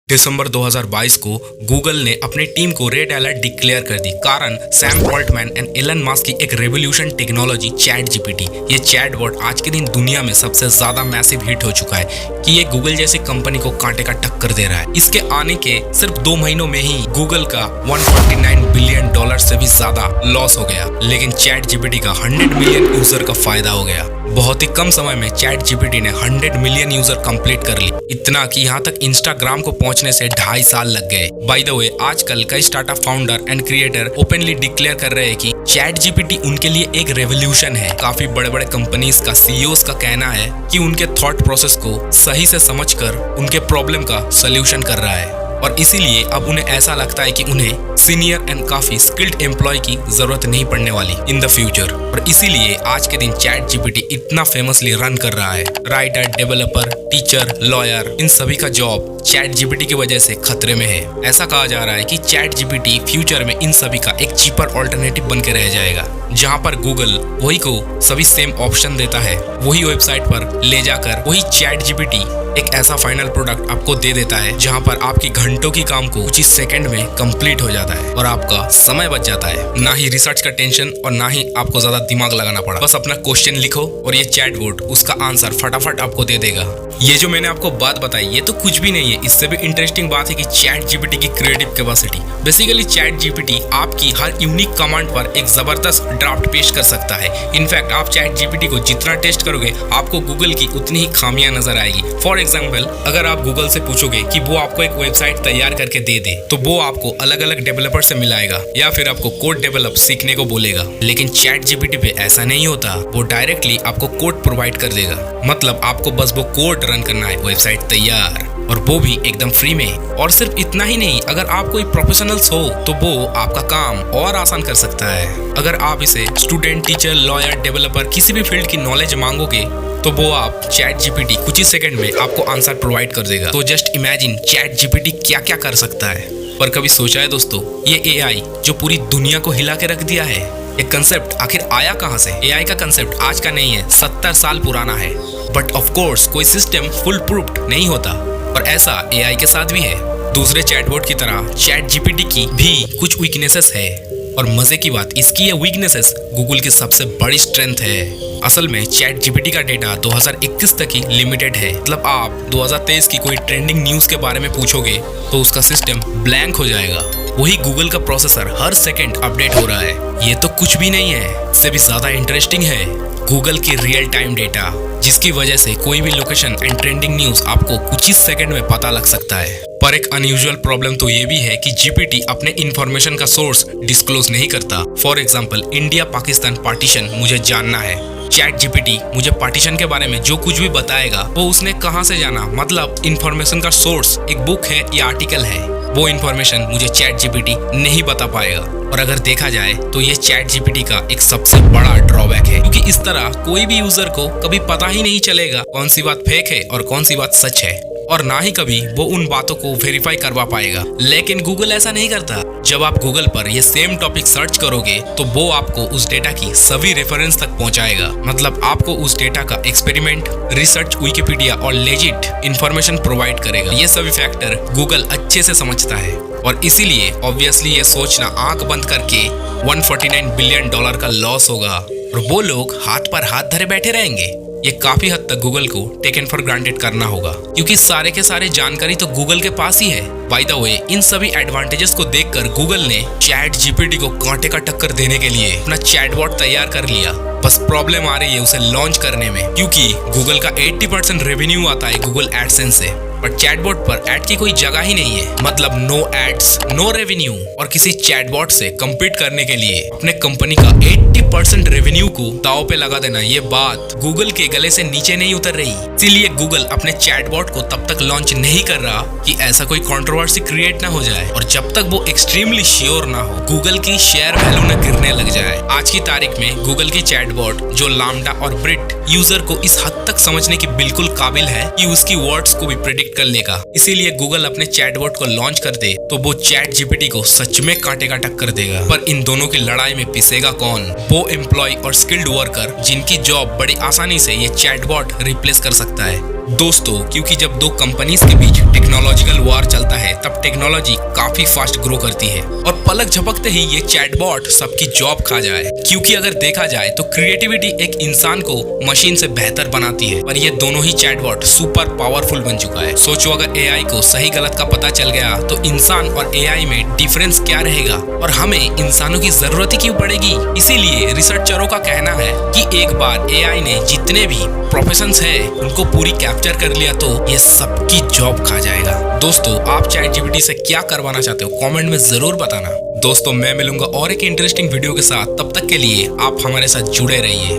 दिसंबर 2022 को गूगल ने अपनी टीम को रेड अलर्ट डिक्लेयर कर दी। कारण Sam Altman and Elon Musk की एक रेवोल्यूशन टेक्नोलॉजी चैट जीपीटी। ये चैटबॉट आज के दिन दुनिया में सबसे ज्यादा मैसिव हिट हो चुका है कि ये गूगल जैसी कंपनी को कांटे का टक्कर दे रहा है। इसके आने के सिर्फ 2 महीनों में ही गूगल का $149 बिलियन से भी ज्यादा लॉस हो गया, लेकिन चैट जीपीटी का 100 मिलियन यूजर का फायदा हो गया। बहुत ही कम समय में चैट जीपीटी ने 100 मिलियन यूजर कंप्लीट कर ली, इतना कि यहाँ तक इंस्टाग्राम को पहुंचने से 2.5 साल लग गए। बाय द वे, आजकल कई startup founder and creator openly declare कर रहे हैं कि चैट जीपीटी उनके लिए एक रेवोल्यूशन है। काफी बड़े बड़े कंपनीज का सीईओज का कहना है कि उनके थॉट प्रोसेस को सही से समझकर उनके प्रॉब्लम का सोल्यूशन कर रहा है, और इसीलिए अब उन्हें ऐसा लगता है कि उन्हें सीनियर एंड काफी स्किल्ड एम्प्लॉय की जरूरत नहीं पड़ने वाली इन द फ्यूचर। और इसीलिए आज के दिन चैट जीपीटी इतना फेमसली रन कर रहा है। राइटर, डेवलपर, टीचर, लॉयर, इन सभी का जॉब चैट जीपीटी की वजह से खतरे में है। ऐसा कहा जा रहा है कि चैट जीपीटी फ्यूचर में इन सभी का एक चीपर ऑल्टरनेटिव बन के रह जाएगा, जहाँ पर गूगल वही को सभी सेम ऑप्शन देता है, वही वेबसाइट पर ले जाकर वही चैट जीपीटी एक ऐसा फाइनल प्रोडक्ट आपको दे देता है जहां पर आपकी घंटों की काम को कुछ ही सेकंड में कंप्लीट हो जाता है और आपका समय बच जाता है। ना ही रिसर्च का टेंशन और ना ही आपको ज्यादा दिमाग लगाना पड़ा। बस अपना क्वेश्चन लिखो और ये चैटबॉट उसका आंसर फटाफट आपको दे देगा। ये जो मैंने आपको बात बताई ये तो कुछ भी नहीं है। इससे भी इंटरेस्टिंग बात है कि चैट जीपीटी की creative capacity. Basically chat GPT आपकी हर यूनिक कमांड पर एक जबरदस्त ड्राफ्ट पेश कर सकता है। इनफैक्ट आप चैट जीपीटी को जितना टेस्ट करोगे आपको गूगल की उतनी ही खामियां नजर आएगी। फॉर एग्जाम्पल, अगर आप गूगल से पूछोगे कि वो आपको एक वेबसाइट तैयार करके दे दे, तो वो आपको अलग अलग डेवलपर से मिलाएगा या फिर आपको कोड डेवलप सीखने को बोलेगा। लेकिन चैट जीपीटी पे ऐसा नहीं होता, वो डायरेक्टली आपको कोड प्रोवाइड कर देगा। मतलब आपको बस वो कोड रन करना है, वेबसाइट तैयार, और वो भी एकदम फ्री में। और सिर्फ इतना ही नहीं, अगर आप कोई प्रोफेशनल्स हो तो वो आपका काम और आसान कर सकता है। अगर आप इसे स्टूडेंट, टीचर, लॉयर, डेवलपर किसी भी फील्ड की नॉलेज मांगोगे तो वो आप चैट जीपीटी कुछ ही सेकंड में आपको आंसर प्रोवाइड कर देगा। तो जस्ट इमेजिन चैट जीपीटी क्या क्या कर सकता है। पर कभी सोचा है दोस्तों, ये एआई जो पूरी दुनिया को हिला के रख दिया है, ये कंसेप्ट आखिर आया कहाँ से? एआई का कंसेप्ट आज का नहीं है, 70 साल पुराना है। बट ऑफ कोर्स कोई सिस्टम फुल प्रूफ्ड नहीं होता, और ऐसा एआई के साथ भी है। दूसरे चैटबॉट की तरह चैट जीपीटी की भी कुछ वीकनेसेस है, और मजे की बात इसकी ये वीकनेसेस गूगल की सबसे बड़ी स्ट्रेंथ है। असल में चैट जीपीटी का डेटा 2021 तक ही लिमिटेड है। मतलब आप 2023 की कोई ट्रेंडिंग न्यूज के बारे में पूछोगे तो उसका सिस्टम ब्लैंक हो जाएगा। वही गूगल का प्रोसेसर हर सेकंड अपडेट हो रहा है। ये तो कुछ भी नहीं है, इससे भी ज्यादा इंटरेस्टिंग है गूगल की रियल टाइम डेटा, जिसकी वजह से कोई भी लोकेशन एंड ट्रेंडिंग न्यूज आपको कुछ ही सेकंड में पता लग सकता है। पर एक अनयूजुअल प्रॉब्लम तो ये भी है कि जीपीटी अपने इंफॉर्मेशन का सोर्स डिस्क्लोज नहीं करता। For example, India Pakistan partition मुझे जानना है। चैट जीपीटी मुझे पार्टीशन के बारे में जो कुछ भी बताएगा वो उसने कहाँ से जाना, मतलब इंफॉर्मेशन का सोर्स एक बुक है या आर्टिकल है, वो इंफॉर्मेशन मुझे चैट जीपीटी नहीं बता पाएगा। और अगर देखा जाए तो ये चैट जीपीटी का एक सबसे बड़ा ड्रॉबैक है, क्योंकि इस तरह कोई भी यूजर को कभी पता ही नहीं चलेगा कौन सी बात फेक है और कौन सी बात सच है, और ना ही कभी वो उन बातों को वेरीफाई करवा पाएगा। लेकिन गूगल ऐसा नहीं करता। जब आप गूगल पर ये सेम टॉपिक सर्च करोगे तो वो आपको उस डेटा की सभी रेफरेंस तक पहुंचाएगा। मतलब आपको उस डेटा का एक्सपेरिमेंट, रिसर्च, विकिपीडिया और लेजिट इंफॉर्मेशन प्रोवाइड करेगा। ये सभी फैक्टर गूगल अच्छे से समझता है, और इसीलिए ऑब्वियसली ये सोचना आंख बंद करके $149 बिलियन का लॉस होगा और वो लोग हाथ पर हाथ धरे बैठे रहेंगे, ये काफी हद तक गूगल को टेकन फॉर ग्रांटेड करना होगा, क्योंकि सारे के सारे जानकारी तो गूगल के पास ही है। बाय द वे, इन सभी एडवांटेजेस को देखकर गूगल ने चैट जीपीटी को कांटे का टक्कर देने के लिए अपना चैटबॉट तैयार कर लिया। बस प्रॉब्लम आ रही है उसे लॉन्च करने में, क्योंकि गूगल का 80% रेवेन्यू आता है गूगल एडसेंस से, पर चैटबॉट पर एड की कोई जगह ही नहीं है। मतलब नो एड्स, नो रेवेन्यू। और किसी चैटबॉट से कम्पीट करने के लिए अपने कंपनी का 80% रेवेन्यू को दांव पे लगा देना, ये बात गूगल के गले से नीचे नहीं उतर रही। इसीलिए गूगल अपने चैटबॉट को तब तक लॉन्च नहीं कर रहा कि ऐसा कोई कंट्रोवर्सी क्रिएट ना हो जाए, और जब तक वो एक्सट्रीमली श्योर ना हो गूगल की शेयर वैल्यू न गिरने लग जाए। आज की तारीख में गूगल की चैटबॉट जो लामडा और ब्रिट यूजर को इस हद तक समझने की बिल्कुल काबिल है कि उसकी वर्ड्स को भी प्रेडिक्ट कर लेगा। इसीलिए गूगल अपने चैटबॉट को लॉन्च कर दे तो वो चैट जीपीटी को सच में कांटे का टक्कर देगा। पर इन दोनों की लड़ाई में पिसेगा कौन? वो एम्प्लॉय और स्किल्ड वर्कर जिनकी जॉब बड़ी आसानी से ये चैटबॉट रिप्लेस कर सकता है। दोस्तों, क्योंकि जब दो कंपनीज के बीच टेक्नोलॉजिकल वार चलता है टेक्नोलॉजी काफी फास्ट ग्रो करती है और पलक झपकते ही ये चैटबॉट सबकी जॉब खा जाए। क्योंकि अगर देखा जाए तो क्रिएटिविटी एक इंसान को मशीन से बेहतर बनाती है, पर ये दोनों ही चैटबॉट सुपर पावरफुल बन चुका है। सोचो अगर एआई को सही गलत का पता चल गया तो इंसान और एआई में डिफरेंस क्या रहेगा और हमें इंसानों की जरूरत ही क्यों पड़ेगी। इसीलिए रिसर्चरों का कहना है कि एक बार एआई ने जितने भी प्रोफेशंस हैं उनको पूरी कैप्चर कर लिया तो ये सबकी जॉब खा जाएगा। दोस्तों, आप चैट जीपीटी से क्या करवाना चाहते हो कमेंट में जरूर बताना। दोस्तों, मैं मिलूंगा और एक इंटरेस्टिंग वीडियो के साथ, तब तक के लिए आप हमारे साथ जुड़े रहिए।